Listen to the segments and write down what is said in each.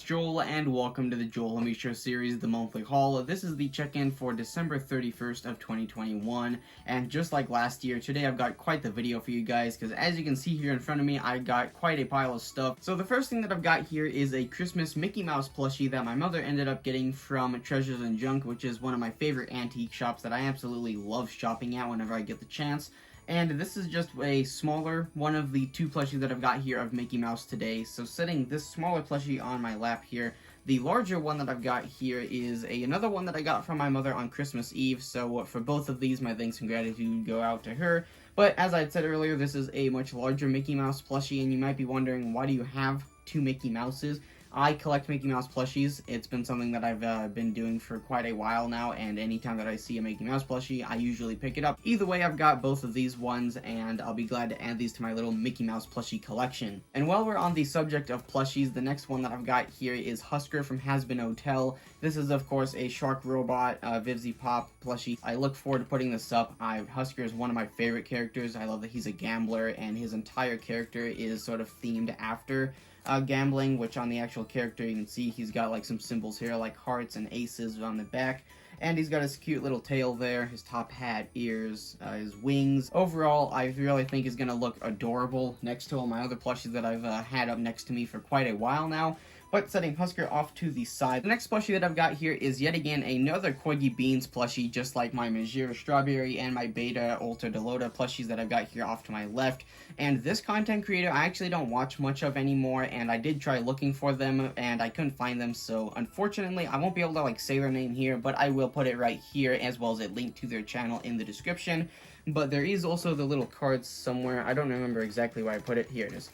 it's Joel, and welcome to the Joel Homie Show series, the monthly haul. This is the check-in for December 31st of 2021, and just like last year, today I've got quite the video for you guys, because as you can see here in front of me, I got quite a pile of stuff. So the first thing that I've got here is a Christmas Mickey Mouse plushie that my mother ended up getting from Treasures and Junk, which is one of my favorite antique shops that I absolutely love shopping at whenever I get the chance. And this is just a smaller one of the two plushies that I've got here of Mickey Mouse today. So setting this smaller plushie on my lap here, the larger one that I've got here is another one that I got from my mother on Christmas Eve. So for both of these, my thanks and gratitude go out to her. But as I had said earlier, this is a much larger Mickey Mouse plushie, and you might be wondering, why do you have two Mickey Mouses? I collect Mickey Mouse plushies. It's been something that I've been doing for quite a while now, and anytime that I see a Mickey Mouse plushie, I usually pick it up. Either way, I've got both of these ones, and I'll be glad to add these to my little Mickey Mouse plushie collection. And while we're on the subject of plushies, the next one that I've got here is Husker from Hazbin Hotel. This is, of course, a Shark Robot Vivzy Pop plushie. I look forward to putting this up. Husker is one of my favorite characters. I love that he's a gambler, and his entire character is sort of themed after gambling, which on the actual character you can see he's got like some symbols here like hearts and aces on the back, and he's got his cute little tail there, his top hat, ears, his wings. Overall, I really think is going to look adorable next to all my other plushies that I've had up next to me for quite a while now. But setting Husker off to the side, the next plushie that I've got here is yet again another Corgi Beans plushie, just like my Majira Strawberry and my Beta Ultra Delota plushies that I've got here off to my left. And this content creator I actually don't watch much of anymore, and I did try looking for them and I couldn't find them, so unfortunately I won't be able to like say their name here, but I will put it right here as well as a link to their channel in the description. But there is also the little cards somewhere. I don't remember exactly where I put it. Here it is.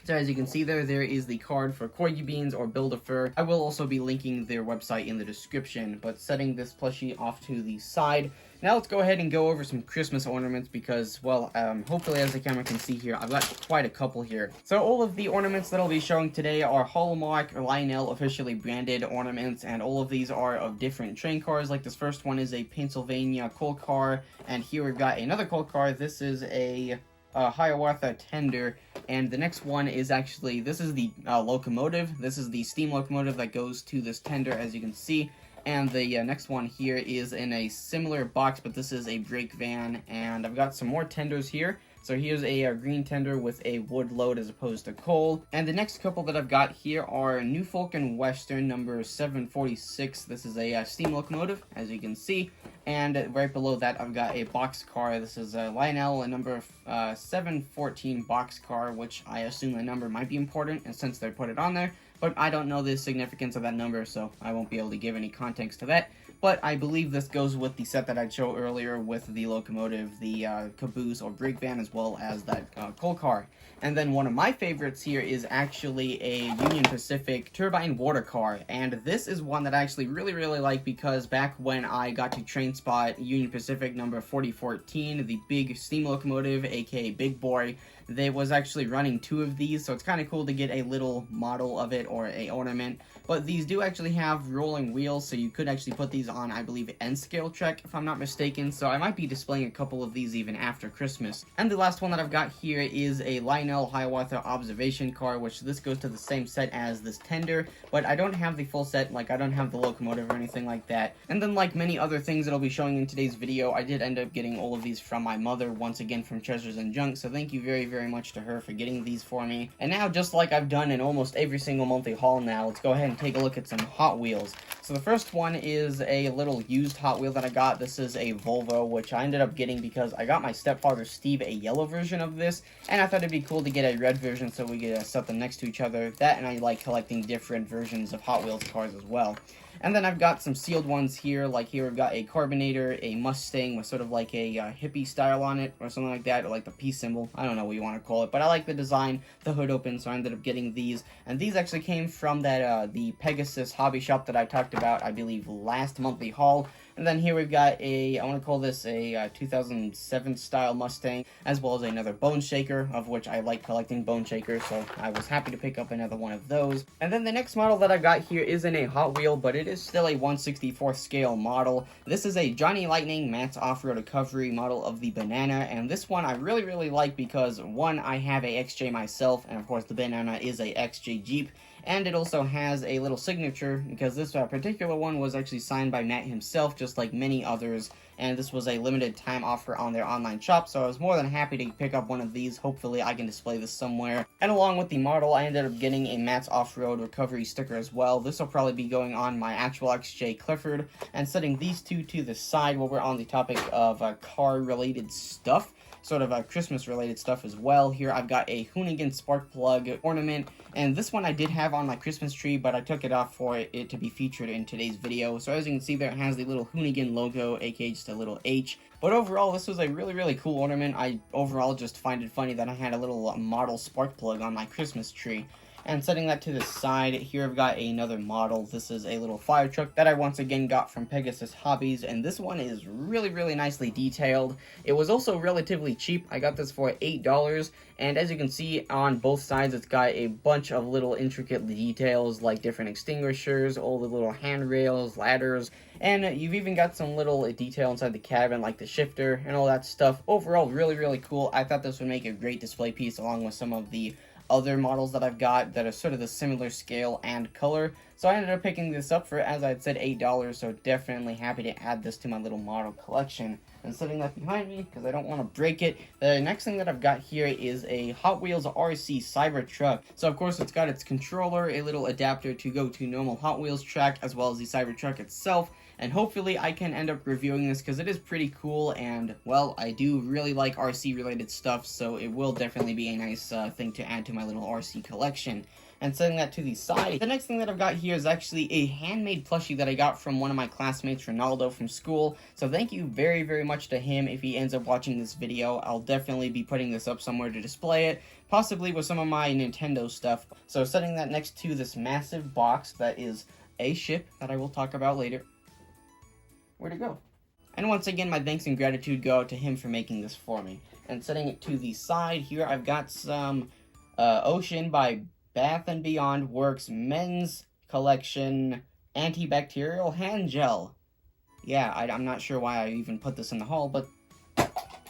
So as you can see there is the card for Corgi Beans or Build-A-Fur. I will also be linking their website in the description, but setting this plushie off to the side. Now let's go ahead and go over some Christmas ornaments because, well, hopefully as the camera can see here, I've got quite a couple here. So all of the ornaments that I'll be showing today are Hallmark Lionel officially branded ornaments, and all of these are of different train cars. Like this first one is a Pennsylvania coal car, and here we've got another coal car. This is a Hiawatha Tender, and the next one is actually, this is the locomotive. This is the steam locomotive that goes to this tender, as you can see. And the next one here is in a similar box, but this is a brake van, and I've got some more tenders here. So here's a green tender with a wood load as opposed to coal. And the next couple that I've got here are New Folk and Western number 746. This is a steam locomotive, as you can see. And right below that, I've got a box car. This is a Lionel, a number 714 box car, which I assume the number might be important, and since they put it on there. But I don't know the significance of that number, so I won't be able to give any context to that. But I believe this goes with the set that I showed earlier with the locomotive, the caboose or brake van, as well as that coal car. And then one of my favorites here is actually a Union Pacific turbine water car. And this is one that I actually really like, because back when I got to train spot Union Pacific number 4014, the big steam locomotive, aka Big Boy, they was actually running two of these, so it's kind of cool to get a little model of it or a ornament. But these do actually have rolling wheels, so you could actually put these on, I believe, N-Scale Trek, if I'm not mistaken, so I might be displaying a couple of these even after Christmas. And the last one that I've got here is a Lionel Hiawatha Observation Car, which this goes to the same set as this tender, but I don't have the full set, like I don't have the locomotive or anything like that. And then like many other things that I'll be showing in today's video, I did end up getting all of these from my mother, once again from Treasures and Junk, so thank you very much to her for getting these for me. And now, just like I've done in almost every single monthly haul now, let's go ahead and take a look at some Hot Wheels. So the first one is a little used Hot Wheel that I got. This is a Volvo, which I ended up getting because I got my stepfather Steve a yellow version of this, and I thought it'd be cool to get a red version so we could set them next to each other. That, and I like collecting different versions of Hot Wheels cars as well. And then I've got some sealed ones here, like here we've got a Carbonator, a Mustang with sort of like a hippie style on it, or something like that, or like the peace symbol. I don't know what you want to call it, but I like the design. The hood opens, so I ended up getting these. And these actually came from that the Pegasus hobby shop that I talked about, I believe, last monthly haul. And then here we've got a, I want to call this a 2007 style Mustang, as well as another Bone Shaker, of which I like collecting Bone Shakers, so I was happy to pick up another one of those. And then the next model that I got here isn't a Hot Wheel, but it is still a 1/64th scale model. This is a Johnny Lightning Matt's Off-Road Recovery model of the Banana, and this one I really like because, one, I have a XJ myself, and of course the Banana is a XJ Jeep, and it also has a little signature, because this particular one was actually signed by Matt himself, just like many others, and this was a limited time offer on their online shop, so I was more than happy to pick up one of these. Hopefully I can display this somewhere. And along with the model, I ended up getting a Matt's Off-Road Recovery sticker as well. This will probably be going on my actual XJ Clifford, and setting these two to the side while we're on the topic of car-related stuff. Sort of Christmas related stuff as well. Here I've got a Hoonigan spark plug ornament, and this one I did have on my Christmas tree, but I took it off for it to be featured in today's video. So as you can see there, it has the little Hoonigan logo, aka just a little H. But overall, this was a really cool ornament. I overall just find it funny that I had a little model spark plug on my Christmas tree. And setting that to the side, here I've got another model. This is a little fire truck that I once again got from Pegasus Hobbies, and this one is really nicely detailed. It was also relatively cheap. I got this for $8, and as you can see on both sides, it's got a bunch of little intricate details like different extinguishers, all the little handrails, ladders, and you've even got some little detail inside the cabin like the shifter and all that stuff. Overall, really cool. I thought this would make a great display piece along with some of the other models that I've got that are sort of the similar scale and color. So I ended up picking this up for, as I had said, $8, so definitely happy to add this to my little model collection. And setting that behind me, because I don't want to break it, the next thing that I've got here is a Hot Wheels RC Cybertruck. So of course it's got its controller, a little adapter to go to normal Hot Wheels track, as well as the Cybertruck itself. And hopefully I can end up reviewing this, because it is pretty cool, and, well, I do really like RC-related stuff, so it will definitely be a nice thing to add to my little RC collection. And setting that to the side, the next thing that I've got here is actually a handmade plushie that I got from one of my classmates, Ronaldo, from school. So thank you very much to him if he ends up watching this video. I'll definitely be putting this up somewhere to display it, possibly with some of my Nintendo stuff. So setting that next to this massive box that is a ship that I will talk about later. Where'd it go? And once again, my thanks and gratitude go out to him for making this for me. And setting it to the side here, I've got some Ocean by Bath & Beyond Works Men's Collection Antibacterial Hand Gel. Yeah, I'm not sure why I even put this in the haul, but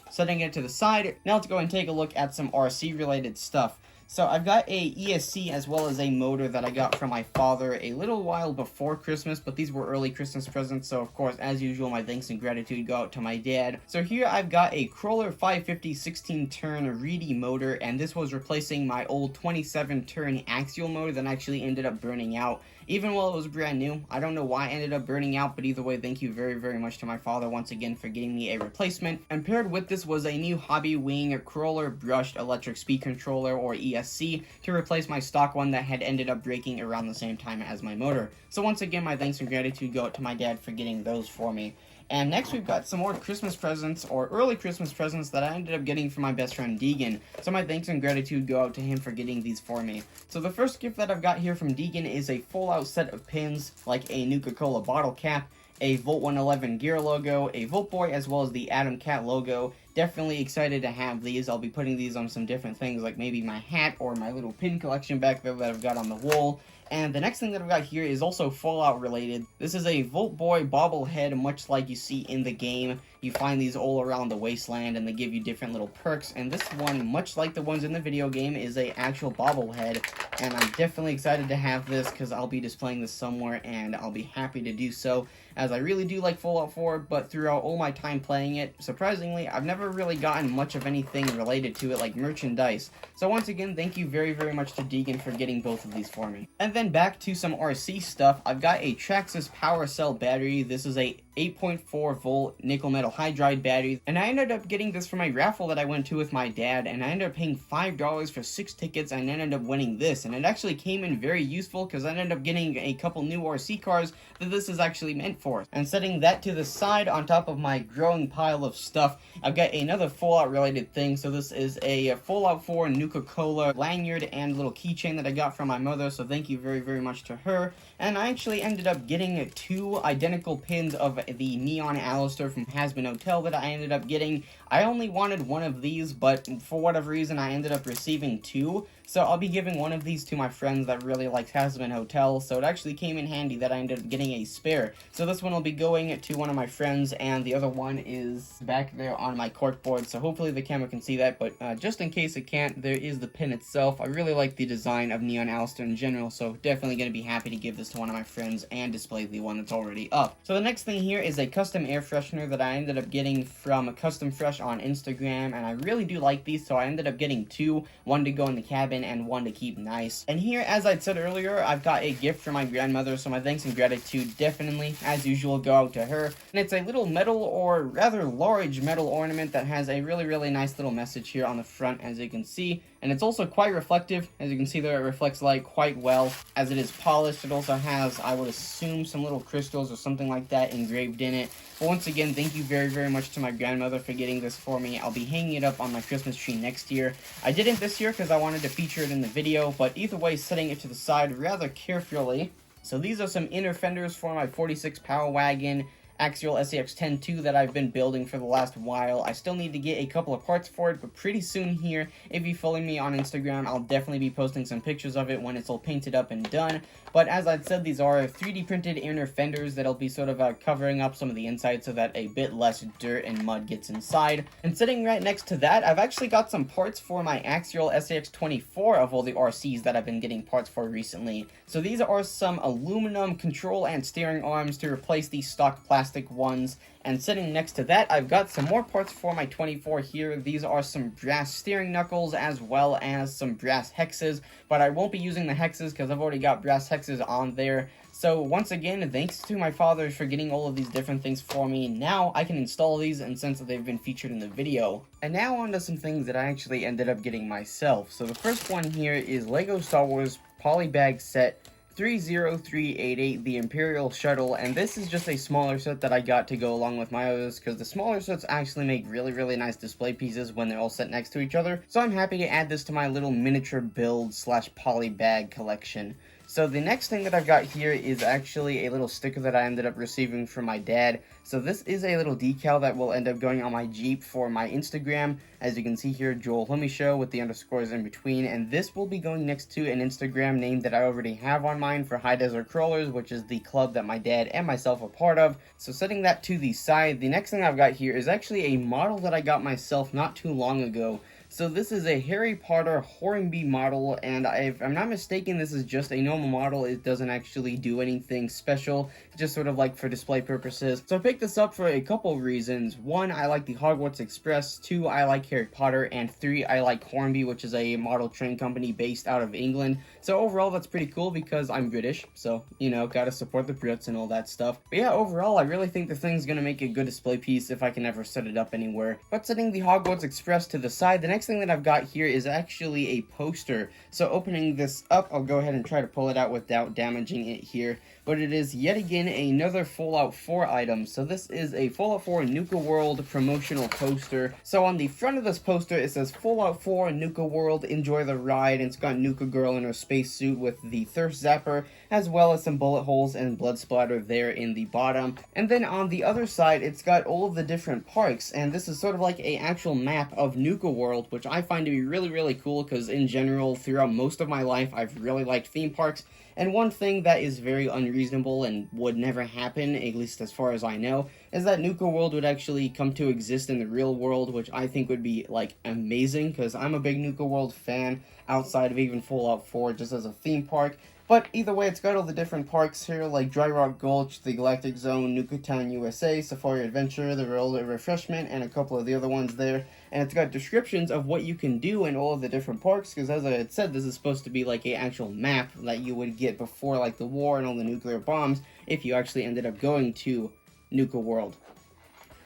setting it to the side, now let's go and take a look at some RC related stuff. So I've got a ESC as well as a motor that I got from my father a little while before Christmas, but these were early Christmas presents, so of course, as usual, my thanks and gratitude go out to my dad. So here I've got a Crawler 550 16-turn Reedy motor, and this was replacing my old 27-turn axial motor that actually ended up burning out. Even while it was brand new, I don't know why it ended up burning out, but either way, thank you very much to my father once again for getting me a replacement. And paired with this was a new Hobbywing Crawler Brushed Electric Speed Controller, or ESC, to replace my stock one that had ended up breaking around the same time as my motor. So once again, my thanks and gratitude go out to my dad for getting those for me. And next we've got some more Christmas presents, or early Christmas presents, that I ended up getting from my best friend Deegan. So my thanks and gratitude go out to him for getting these for me. So the first gift that I've got here from Deegan is a full-out set of pins, like a Nuka-Cola bottle cap, a Volt 111 gear logo, a Volt Boy, as well as the Atom Cat logo. Definitely excited to have these. I'll be putting these on some different things, like maybe my hat or my little pin collection back there that I've got on the wall. And the next thing that I've got here is also Fallout related. This is a Volt Boy bobblehead, much like you see in the game. You find these all around the wasteland, and they give you different little perks. And this one, much like the ones in the video game, is a actual bobblehead. And I'm definitely excited to have this, because I'll be displaying this somewhere, and I'll be happy to do so, as I really do like Fallout 4, but throughout all my time playing it, surprisingly, I've never really gotten much of anything related to it, like merchandise. So once again, thank you very much to Deegan for getting both of these for me. And then back to some RC stuff, I've got a Traxxas Power Cell battery. This is a 8.4 volt nickel metal hydride battery, and I ended up getting this from a raffle that I went to with my dad, and I ended up paying $5 for 6 tickets, and ended up winning this, and it actually came in very useful, because I ended up getting a couple new RC cars that this is actually meant for. And setting that to the side on top of my growing pile of stuff, I've got another Fallout related thing. So this is a Fallout 4 Nuka-Cola lanyard and little keychain that I got from my mother, so thank you very much to her. And I actually ended up getting 2 identical pins of the Neon Alistair from Hazbin Hotel that I ended up getting. I only wanted one of these, but for whatever reason I ended up receiving 2. So I'll be giving one of these to my friends that really likes Hazbin Hotel, so it actually came in handy that I ended up getting a spare. So this one will be going to one of my friends, and the other one is back there on my corkboard, so hopefully the camera can see that, but just in case it can't, there is the pin itself. I really like the design of Neon Alistair in general, so definitely going to be happy to give this to one of my friends and display the one that's already up. So the next thing here is a custom air freshener that I ended up getting from Custom Fresh on Instagram, and I really do like these, so I ended up getting two, one to go in the cabin and one to keep nice. And here, as I'd said earlier, I've got a gift from my grandmother, so my thanks and gratitude definitely, as usual, go out to her. And it's a little metal, or rather large metal ornament that has a really nice little message here on the front, as you can see. And it's also quite reflective. As you can see there, it reflects light quite well, as it is polished. It also has, I would assume, some little crystals or something like that engraved in it. But once again, thank you very much to my grandmother for getting this for me. I'll be hanging it up on my Christmas tree next year. I didn't this year because I wanted to feature it in the video, but either way, setting it to the side rather carefully. So these are some inner fenders for my 46 Power Wagon Axial SCX-10-2 that I've been building for the last while. I still need to get a couple of parts for it, but pretty soon here, if you follow me on Instagram, I'll definitely be posting some pictures of it when it's all painted up and done. But as I'd said, these are 3D printed inner fenders that'll be sort of covering up some of the inside so that a bit less dirt and mud gets inside. And sitting right next to that, I've actually got some parts for my Axial SCX-24 of all the RCs that I've been getting parts for recently. So these are some aluminum control and steering arms to replace the stock plastic ones. And sitting next to that, I've got some more parts for my 24 here. These are some brass steering knuckles as well as some brass hexes, but I won't be using the hexes because I've already got brass hexes on there. So once again, thanks to my father for getting all of these different things for me. Now I can install these, and since they've been featured in the video. And now on to some things that I actually ended up getting myself. So the first one here is LEGO Star Wars Polybag Set 30388, the Imperial Shuttle, and this is just a smaller set that I got to go along with my others, because the smaller sets actually make really nice display pieces when they're all set next to each other, so I'm happy to add this to my little miniature build slash polybag collection. So the next thing that I've got here is actually a little sticker that I ended up receiving from my dad. So this is a little decal that will end up going on my Jeep for my Instagram. As you can see here, Joel Homie Show with the underscores in between. And this will be going next to an Instagram name that I already have on mine for High Desert Crawlers, which is the club that my dad and myself are part of. So setting that to the side, the next thing I've got here is actually a model that I got myself not too long ago. So this is a Harry Potter Hornby model, and if I'm not mistaken, this is just a normal model. It doesn't actually do anything special, just sort of like for display purposes. So I picked this up for a couple of reasons. One, I like the Hogwarts Express. Two, I like Harry Potter. And three, I like Hornby, which is a model train company based out of England. So overall, that's pretty cool because I'm British, so, you know, gotta support the Brits and all that stuff. But yeah, overall, I really think the thing's gonna make a good display piece if I can ever set it up anywhere. But setting the Hogwarts Express to the side, the next thing that I've got here is actually a poster. So opening this up, I'll go ahead and try to pull it out without damaging it here. But it is yet again another Fallout 4 item. So this is a Fallout 4 Nuka World promotional poster. So on the front of this poster, it says Fallout 4 Nuka World, enjoy the ride. And it's got Nuka Girl in her spacesuit with the thirst zapper, as well as some bullet holes and blood splatter there in the bottom. And then on the other side, it's got all of the different parks. And this is sort of like a actual map of Nuka World, which I find to be really cool because in general, throughout most of my life, I've really liked theme parks. And one thing that is very unreasonable and would never happen, at least as far as I know, is that Nuka World would actually come to exist in the real world, which I think would be, like, amazing, because I'm a big Nuka World fan outside of even Fallout 4, just as a theme park. But either way, it's got all the different parks here, like Dry Rock Gulch, the Galactic Zone, Nuka Town, USA, Safari Adventure, the Roll Refreshment, and a couple of the other ones there. And it's got descriptions of what you can do in all of the different parks, because as I had said, this is supposed to be like an actual map that you would get before, like, the war and all the nuclear bombs, if you actually ended up going to Nuka World.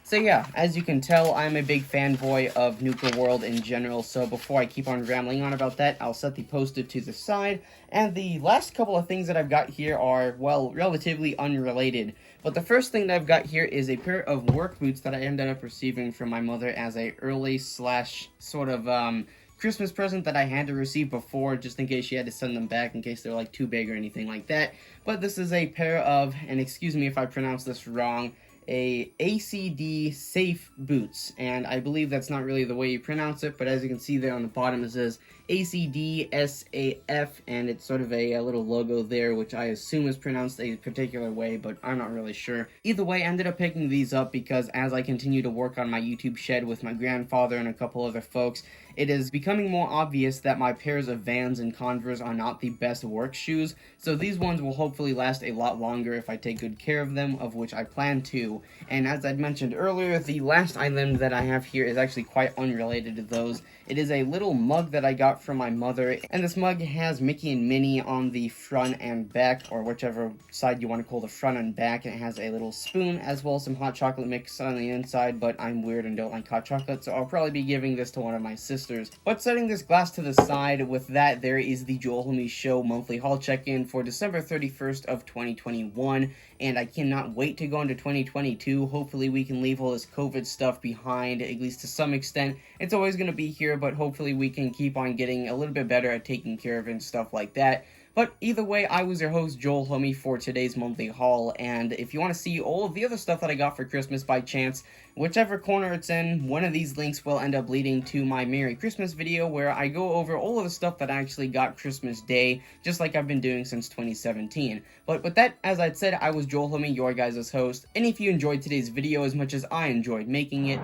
So yeah, as you can tell, I'm a big fanboy of Nuka World in general, so before I keep on rambling on about that, I'll set the poster to the side. And the last couple of things that I've got here are, well, relatively unrelated. But the first thing that I've got here is a pair of work boots that I ended up receiving from my mother as a early slash sort of Christmas present that I had to receive before, just in case she had to send them back in case they're like too big or anything like that. But this is a pair of, and excuse me if I pronounce this wrong, a ACD Safe Boots, and I believe that's not really the way you pronounce it, but as you can see there on the bottom it says ACDSAF, and it's sort of a little logo there, which I assume is pronounced a particular way, but I'm not really sure. Either way, I ended up picking these up because as I continue to work on my YouTube shed with my grandfather and a couple other folks, it is becoming more obvious that my pairs of Vans and Converse are not the best work shoes, so these ones will hopefully last a lot longer if I take good care of them, of which I plan to. And as I'd mentioned earlier, the last item that I have here is actually quite unrelated to those. It is a little mug that I got from my mother, and this mug has Mickey and Minnie on the front and back, or whichever side you want to call the front and back, and it has a little spoon as well as some hot chocolate mix on the inside, but I'm weird and don't like hot chocolate, so I'll probably be giving this to one of my sisters. But setting this glass to the side, with that, there is the Joel Homme Show monthly haul check-in for December 31st of 2021, and I cannot wait to go into 2022. Hopefully we can leave all this COVID stuff behind, at least to some extent. It's always going to be here, but hopefully we can keep on getting a little bit better at taking care of it and stuff like that. But either way, I was your host, Joel Homme, for today's monthly haul, and if you want to see all of the other stuff that I got for Christmas by chance, whichever corner it's in, one of these links will end up leading to my Merry Christmas video, where I go over all of the stuff that I actually got Christmas Day, just like I've been doing since 2017. But with that, as I'd said, I was Joel Homme, your guys' host, and if you enjoyed today's video as much as I enjoyed making it,